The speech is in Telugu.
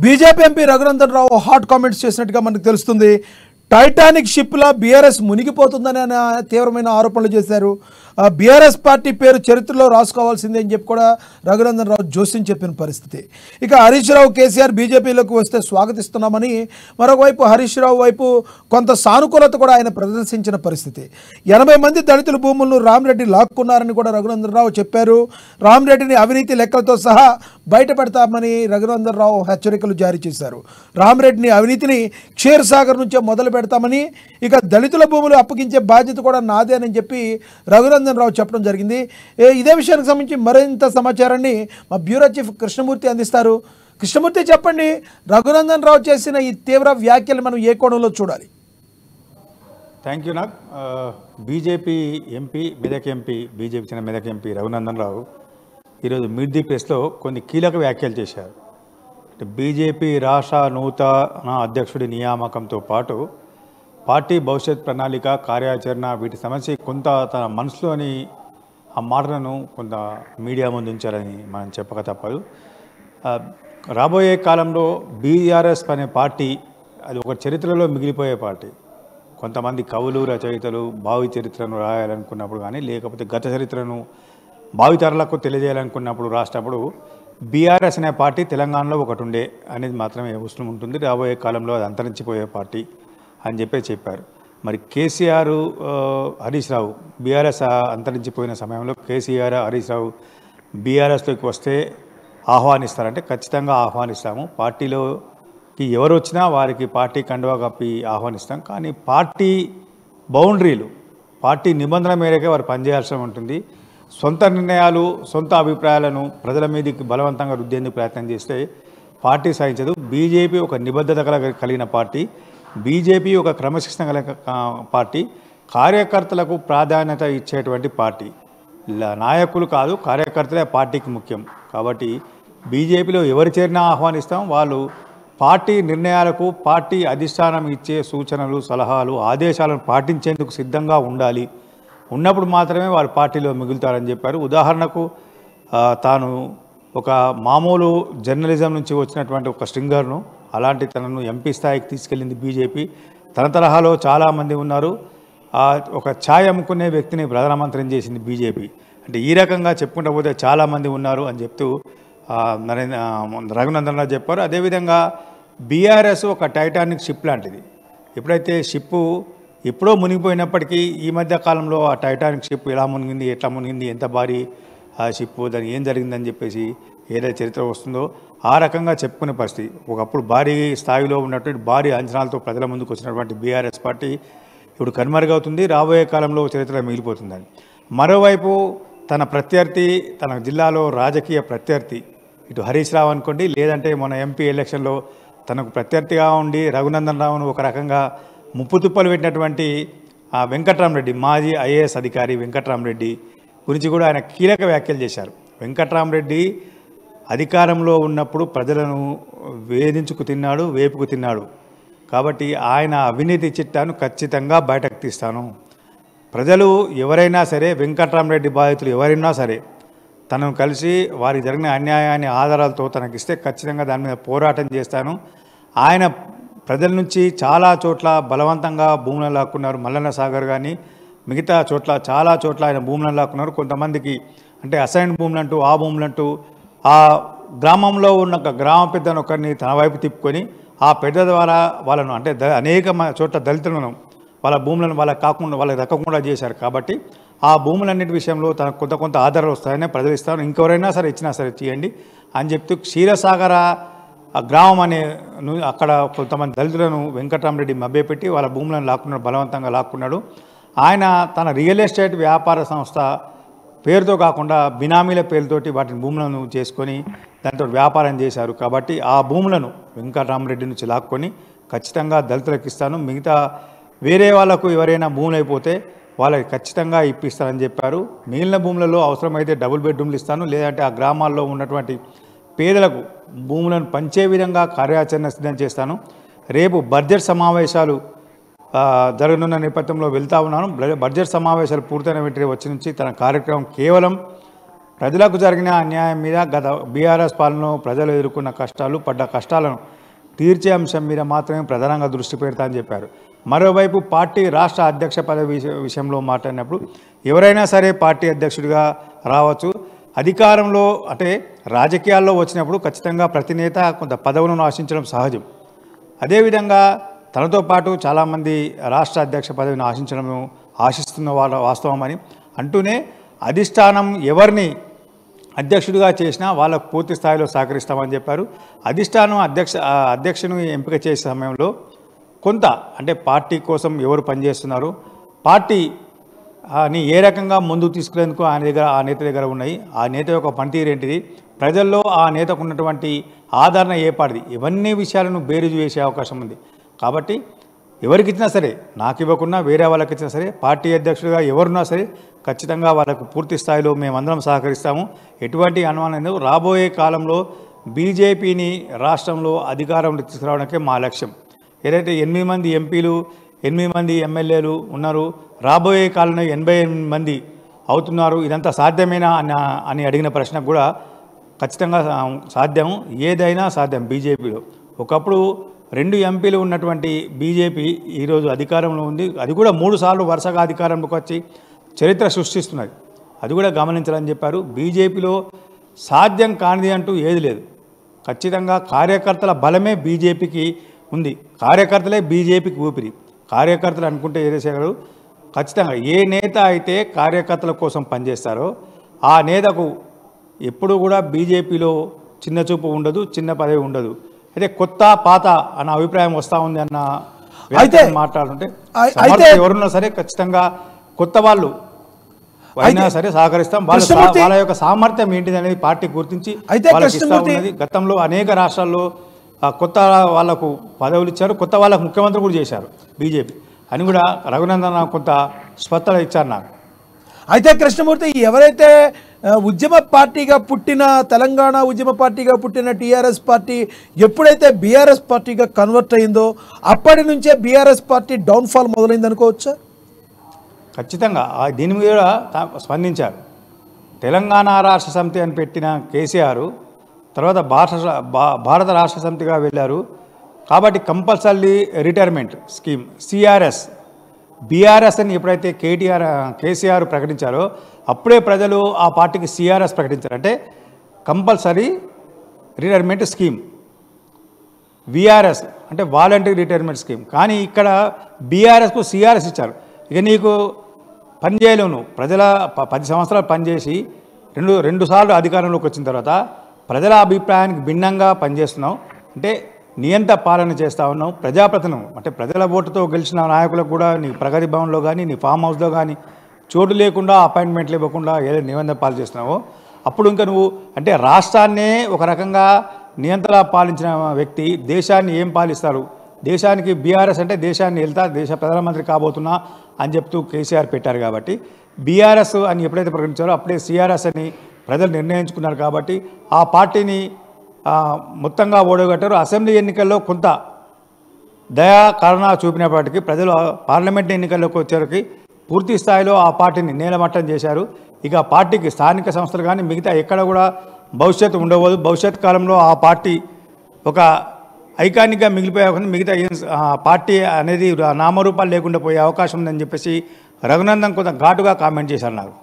BJP MP Raghunandan Rao hot comments చేసినట్టుగా మనకు తెలుస్తుంది. టైటానిక్ షిప్లా బీఆర్ఎస్ మునిగిపోతుందని ఆయన తీవ్రమైన ఆరోపణలు చేశారు. బీఆర్ఎస్ పార్టీ పేరు చరిత్రలో రాసుకోవాల్సిందే అని చెప్పి కూడా రఘునందన్ రావు జోస్యం చెప్పిన పరిస్థితి. ఇక హరీష్ రావు కేసీఆర్ బీజేపీలోకి వస్తే స్వాగతిస్తున్నామని మరొకవైపు హరీష్ రావు వైపు కొంత సానుకూలత కూడా ఆయన ప్రదర్శించిన పరిస్థితి. 80 మంది దళితుల భూములను రామరెడ్డి లాక్కున్నారని కూడా రఘునందన్ రావు చెప్పారు. రామరెడ్డిని అవినీతి లెక్కలతో సహా బయటపెడతామని రఘునందన్ రావు హెచ్చరికలు జారీ చేశారు. రామరెడ్డిని అవినీతిని క్షీరసాగర్ నుంచే మొదలు పెడతామని, ఇక దళితుల భూములు అప్పగించే బాధ్యత కూడా నాదే అని చెప్పి రఘునందన్ రావు చెప్పడం జరిగింది. ఇదే విషయానికి సంబంధించి మరింత సమాచారాన్ని మా బ్యూరో చీఫ్ కృష్ణమూర్తి అందిస్తారు. కృష్ణమూర్తి, చెప్పండి, రఘునందన్ రావు చేసిన ఈ తీవ్ర వ్యాఖ్యలు మనం ఏ కోణంలో చూడాలి? Thank you. నాకు BJP MP, Medak MP, BJP చెందిన మెదక్ ఎంపీ రఘునందన్ రావు ఈరోజు మీట్ ది ప్రెస్లో కొన్ని కీలక వ్యాఖ్యలు చేశారు. బీజేపీ రాష్ట్ర నూతన అధ్యక్షుడి నియామకంతో పాటు పార్టీ భవిష్యత్ ప్రణాళిక, కార్యాచరణ, వీటి సమస్య కొంత తన మనసులోని ఆ మాటలను కొంత మీడియా ముందు ఉంచారని మనం చెప్పక తప్పదు. రాబోయే కాలంలో బీఆర్ఎస్ అనే పార్టీ అది ఒక చరిత్రలో మిగిలిపోయే పార్టీ. కొంతమంది కవులు, రచయితలు భావి చరిత్రను రాయాలనుకున్నప్పుడు కానీ, లేకపోతే గత చరిత్రను భావితరాలకు తెలియజేయాలనుకున్నప్పుడు రాసినప్పుడు బీఆర్ఎస్ అనే పార్టీ తెలంగాణలో ఒకటి ఉండే అనేది మాత్రమే ఉష్ణం ఉంటుంది. రాబోయే కాలంలో అది అంతరించిపోయే పార్టీ అని చెప్పారు. మరి కేసీఆర్, హరీష్ రావు బీఆర్ఎస్ అంతరించిపోయిన సమయంలో కేసీఆర్, హరీష్ రావు బీఆర్ఎస్లోకి వస్తే ఆహ్వానిస్తారంటే ఖచ్చితంగా ఆహ్వానిస్తాము. పార్టీలోకి ఎవరు వచ్చినా వారికి పార్టీ కండువా కప్పి ఆహ్వానిస్తాం. కానీ పార్టీ బౌండరీలు, పార్టీ నిబంధనల మేరకే వారు పనిచేయాల్సి ఉంటుంది. సొంత నిర్ణయాలు, సొంత అభిప్రాయాలను ప్రజల మీదకి బలవంతంగా రుద్దేందుకు ప్రయత్నం చేస్తే పార్టీ సాధించదు. బీజేపీ ఒక నిబద్ధత కలిగిన పార్టీ, బీజేపీ ఒక క్రమశిక్షణ కలిగిన పార్టీ, కార్యకర్తలకు ప్రాధాన్యత ఇచ్చేటువంటి పార్టీ. నాయకులు కాదు, కార్యకర్తలే పార్టీకి ముఖ్యం. కాబట్టి బీజేపీలో ఎవరు చేరినా ఆహ్వానిస్తాం. వాళ్ళు పార్టీ నిర్ణయాలకు పార్టీ అధిష్టానం ఇచ్చే సూచనలు, సలహాలు, ఆదేశాలను పాటించేందుకు సిద్ధంగా ఉండాలి. ఉన్నప్పుడు మాత్రమే వారు పార్టీలో మిగులుతారని చెప్పారు. ఉదాహరణకు తాను ఒక మామూలు జర్నలిజం నుంచి వచ్చినటువంటి ఒక స్ట్రింగర్ను, అలాంటి తనను ఎంపీ స్థాయికి తీసుకెళ్ళింది బీజేపీ. తన తరహాలో చాలామంది ఉన్నారు. ఒక ఛాయ్ అమ్ముకునే వ్యక్తిని ప్రధానమంత్రిని చేసింది బీజేపీ. అంటే ఈ రకంగా చెప్పుకుంటూ పోతే చాలామంది ఉన్నారు అని చెప్తూ రఘునందన్ రావు చెప్పారు. అదేవిధంగా బీఆర్ఎస్ ఒక టైటానిక్ షిప్ లాంటిది. ఎప్పుడైతే షిప్పు ఎప్పుడో మునిగిపోయినప్పటికీ ఈ మధ్య కాలంలో ఆ టైటానిక్ షిప్ ఎలా మునిగింది, ఎట్లా మునిగింది, ఎంత భారీ ఆ షిప్పు, దానికి ఏం జరిగిందని చెప్పేసి ఏదైతే చరిత్ర వస్తుందో ఆ రకంగా చెప్పుకునే పరిస్థితి. ఒకప్పుడు భారీ స్థాయిలో ఉన్నటువంటి భారీ అంచనాలతో ప్రజల ముందుకు వచ్చినటువంటి బీఆర్ఎస్ పార్టీ ఇప్పుడు కనుమరుగవుతుంది. రాబోయే కాలంలో చరిత్ర మిగిలిపోతుందని. మరోవైపు తన ప్రత్యర్థి, తన జిల్లాలో రాజకీయ ప్రత్యర్థి ఇటు హరీష్ రావు అనుకోండి, లేదంటే మన ఎంపీ ఎలక్షన్లో తనకు ప్రత్యర్థిగా ఉండి రఘునందన్ రావును ఒక రకంగా ముప్పుతుప్పలు పెట్టినటువంటి వెంకట్రామరెడ్డి, మాజీ ఐఏఎస్ అధికారి వెంకట్రామరెడ్డి గురించి కూడా ఆయన కీలక వ్యాఖ్యలు చేశారు. వెంకట్రామరెడ్డి అధికారంలో ఉన్నప్పుడు ప్రజలను వేధించుకు తిన్నాడు, వేపుకు తిన్నాడు. కాబట్టి ఆయన అవినీతి చిట్టాను ఖచ్చితంగా బయటకు తీస్తాను. ప్రజలు ఎవరైనా సరే, వెంకట్రామరెడ్డి బాధితులు ఎవరైనా సరే తనను కలిసి వారికి జరిగిన అన్యాయాన్ని ఆధారాలతో తనకిస్తే ఖచ్చితంగా దాని మీద పోరాటం చేస్తాను. ఆయన ప్రజల నుంచి చాలా చోట్ల బలవంతంగా భూములను లాక్కున్నారు. మల్లన్న సాగర్ కానీ మిగతా చోట్ల చాలా చోట్ల ఆయన భూములను లాక్కున్నారు. కొంతమందికి అంటే అసైన్ భూములంటూ, ఆ భూములంటూ ఆ గ్రామంలో ఉన్న ఒక గ్రామ పెద్దను ఒకరిని తన వైపు తిప్పుకొని ఆ పెద్ద ద్వారా వాళ్ళను అంటే అనేక చోట్ల దళితులను వాళ్ళ భూములను వాళ్ళకి దక్కకుండా చేశారు. కాబట్టి ఆ భూములన్నిటి విషయంలో తనకు కొంత ఆధారాలు వస్తాయని ప్రజలు ఇస్తారు. ఇంకెవరైనా సరే ఇచ్చినా సరే చేయండి అని చెప్తూ క్షీరసాగర ఆ గ్రామం అనే అక్కడ కొంతమంది దళితులను వెంకట్రామరెడ్డి మభ్యపెట్టి వాళ్ళ భూములను లాక్కున్నాడు, బలవంతంగా లాక్కున్నాడు. ఆయన తన రియల్ ఎస్టేట్ వ్యాపార సంస్థ పేరుతో కాకుండా బినామీల పేరుతోటి వాటిని భూములను చేసుకొని దాంతో వ్యాపారం చేశారు. కాబట్టి ఆ భూములను వెంకట్రామరెడ్డి నుంచి లాక్కొని ఖచ్చితంగా దళితులకు ఇస్తాను, మిగతా వేరే వాళ్ళకు ఎవరైనా భూములు అయిపోతే వాళ్ళకి ఖచ్చితంగా ఇప్పిస్తానని చెప్పారు. మిగిలిన భూములలో అవసరమైతే డబుల్ బెడ్రూమ్లు ఇస్తాను, లేదంటే ఆ గ్రామాల్లో ఉన్నటువంటి పేదలకు భూములను పంచే విధంగా కార్యాచరణ సిద్ధం చేస్తాను. రేపు బడ్జెట్ సమావేశాలు జరగనున్న నేపథ్యంలో వెళ్తా ఉన్నాను. బడ్జెట్ సమావేశాలు పూర్తయిన వెంటనే వచ్చి నుంచి తన కార్యక్రమం కేవలం ప్రజలకు జరిగిన అన్యాయం మీద గత బీఆర్ఎస్ పాలనలో ప్రజలు ఎదుర్కొన్న కష్టాలు పడ్డ కష్టాలను తీర్చే అంశం మీద మాత్రమే ప్రధానంగా దృష్టి పెడతా అని చెప్పారు. మరోవైపు పార్టీ రాష్ట్ర అధ్యక్ష పదవి విషయంలో మాట్లాడినప్పుడు ఎవరైనా సరే పార్టీ అధ్యక్షుడిగా రావచ్చు. అధికారంలో అంటే రాజకీయాల్లో వచ్చినప్పుడు ఖచ్చితంగా ప్రతి నేత కొంత పదవులను ఆశించడం సహజం. అదేవిధంగా తనతో పాటు చాలామంది రాష్ట్ర అధ్యక్ష పదవిని ఆశిస్తున్న వాళ్ళ వాస్తవమని అంటూనే అధిష్టానం ఎవరిని అధ్యక్షుడిగా చేసినా వాళ్ళకు పూర్తి స్థాయిలో సహకరిస్తామని చెప్పారు. అధిష్టానం అధ్యక్షుని ఎంపిక చేసే సమయంలో కొంత అంటే పార్టీ కోసం ఎవరు పనిచేస్తున్నారు, పార్టీని ఏ రకంగా ముందుకు తీసుకునేందుకు ఆ నేత దగ్గర ఉన్నాయి, ఆ నేత యొక్క పనితీరు ఏంటిది, ప్రజల్లో ఆ నేతకు ఉన్నటువంటి ఆదరణ ఏపాటిది, ఇవన్నీ విషయాలను బేరీజు వేసే అవకాశం ఉంది. కాబట్టి ఎవరికి ఇచ్చినా సరే, నాకు ఇవ్వకున్నా వేరే వాళ్ళకి ఇచ్చినా సరే, పార్టీ అధ్యక్షుడిగా ఎవరున్నా సరే ఖచ్చితంగా వాళ్ళకు పూర్తి స్థాయిలో మేమందరం సహకరిస్తాము. ఎటువంటి అనుమానం లేదు. రాబోయే కాలంలో బీజేపీని రాష్ట్రంలో అధికారంలో తీసుకురావడానికే మా లక్ష్యం. ఏదైతే 8 మంది ఎంపీలు 8 మంది ఎమ్మెల్యేలు ఉన్నారు, రాబోయే కాలంలో 88 మంది అవుతున్నారు, ఇదంతా సాధ్యమేనా అని అడిగిన ప్రశ్నకు కూడా ఖచ్చితంగా సాధ్యం, ఏదైనా సాధ్యం. బీజేపీలో ఒకప్పుడు 2 ఎంపీలు ఉన్నటువంటి బీజేపీ ఈరోజు అధికారంలో ఉంది. అది కూడా 3 సార్లు వరుసగా అధికారంలోకి వచ్చి చరిత్ర సృష్టిస్తున్నది. అది కూడా గమనించాలని చెప్పారు. బీజేపీలో సాధ్యం కానిది అంటూ ఏది లేదు. ఖచ్చితంగా కార్యకర్తల బలమే బీజేపీకి ఉంది. కార్యకర్తలే బీజేపీకి ఊపిరి. కార్యకర్తలు అనుకుంటే ఏదేశారు. ఖచ్చితంగా ఏ నేత అయితే కార్యకర్తల కోసం పనిచేస్తారో ఆ నేతకు ఎప్పుడు కూడా బీజేపీలో చిన్న చూపు ఉండదు, చిన్న పదవి ఉండదు. అయితే కొత్త పాత అన్న అభిప్రాయం వస్తూ ఉంది అన్న అయితే మాట్లాడుతుంటే ఎవరున్నా సరే ఖచ్చితంగా కొత్త వాళ్ళు అయినా సరే సహకరిస్తాం. వాళ్ళ యొక్క సామర్థ్యం ఏంటిది అనేది పార్టీ గుర్తించి ఉన్నది. గతంలో అనేక రాష్ట్రాల్లో కొత్త వాళ్లకు పదవులు ఇచ్చారు, కొత్త వాళ్ళకు ముఖ్యమంత్రి కూడా చేశారు బీజేపీ అని కూడా రఘునందన్ కొంత స్పష్టత ఇచ్చారు నాకు. అయితే కృష్ణమూర్తి, ఎవరైతే ఉద్యమ పార్టీగా పుట్టిన తెలంగాణ ఉద్యమ పార్టీగా పుట్టిన టీఆర్ఎస్ పార్టీ ఎప్పుడైతే బీఆర్ఎస్ పార్టీగా కన్వర్ట్ అయిందో అప్పటి నుంచే బీఆర్ఎస్ పార్టీ డౌన్ఫాల్ మొదలైంది అనుకోవచ్చా? ఖచ్చితంగా దీని మీద స్పందించారు. తెలంగాణ రాష్ట్ర సమితి అని పెట్టిన కేసీఆర్ తర్వాత భారత రాష్ట్ర సమితిగా వెళ్ళారు. కాబట్టి compulsory retirement scheme CRS BRS అని ఎప్పుడైతే కేసీఆర్ ప్రకటించారో అప్పుడే ప్రజలు ఆ పార్టీకి సిఆర్ఎస్ ప్రకటించారు. అంటే కంపల్సరీ రిటైర్మెంట్ స్కీమ్. విఆర్ఎస్ అంటే వాలంటరీ రిటైర్మెంట్ స్కీమ్. కానీ ఇక్కడ బీఆర్ఎస్కు సిఆర్ఎస్ ఇచ్చారు. ఇక నీకు పని చేయలేవు, ప్రజల 10 సంవత్సరాలు పనిచేసి రెండు సార్లు అధికారంలోకి వచ్చిన తర్వాత ప్రజల అభిప్రాయానికి భిన్నంగా పనిచేస్తున్నావు, అంటే నియంత పాలన చేస్తూ ఉన్నావు, ప్రజాప్రతినిధులు అంటే ప్రజల ఓటుతో గెలిచిన నాయకులకు కూడా నీ ప్రగతి భవన్లో కానీ నీ ఫామ్ హౌస్లో కానీ చోటు లేకుండా అపాయింట్మెంట్లు ఇవ్వకుండా ఏదైతే నిబంధన పాలు చేస్తున్నావో అప్పుడు ఇంకా నువ్వు అంటే రాష్ట్రాన్నే ఒక రకంగా నియంత్రణ పాలించిన వ్యక్తి దేశాన్ని ఏం పాలిస్తారు? దేశానికి బీఆర్ఎస్ అంటే దేశాన్ని దేశ ప్రధానమంత్రి కాబోతున్నా అని చెప్తూ కేసీఆర్ పెట్టారు. కాబట్టి బీఆర్ఎస్ అని ఎప్పుడైతే ప్రకటించారో అప్పుడే సిఆర్ఎస్ అని ప్రజలు నిర్ణయించుకున్నారు. కాబట్టి ఆ పార్టీని మొత్తంగా ఓడగొట్టారు. అసెంబ్లీ ఎన్నికల్లో కొంత దయా కరుణ చూపినప్పటికీ ప్రజలు పార్లమెంట్ ఎన్నికల్లోకి వచ్చేసరికి పూర్తి స్థాయిలో ఆ పార్టీని నేలమట్టం చేశారు. ఇక పార్టీకి స్థానిక సంస్థలు కానీ మిగతా ఎక్కడ కూడా భవిష్యత్తు ఉండవద్దు. భవిష్యత్ కాలంలో ఆ పార్టీ ఒక ఐకానిక్గా మిగిలిపోయే మిగతా పార్టీ అనేది నామరూపాలు లేకుండా పోయే అవకాశం ఉందని చెప్పేసి రఘునందన్ కొంత ఘాటుగా కామెంట్ చేశారు నాకు.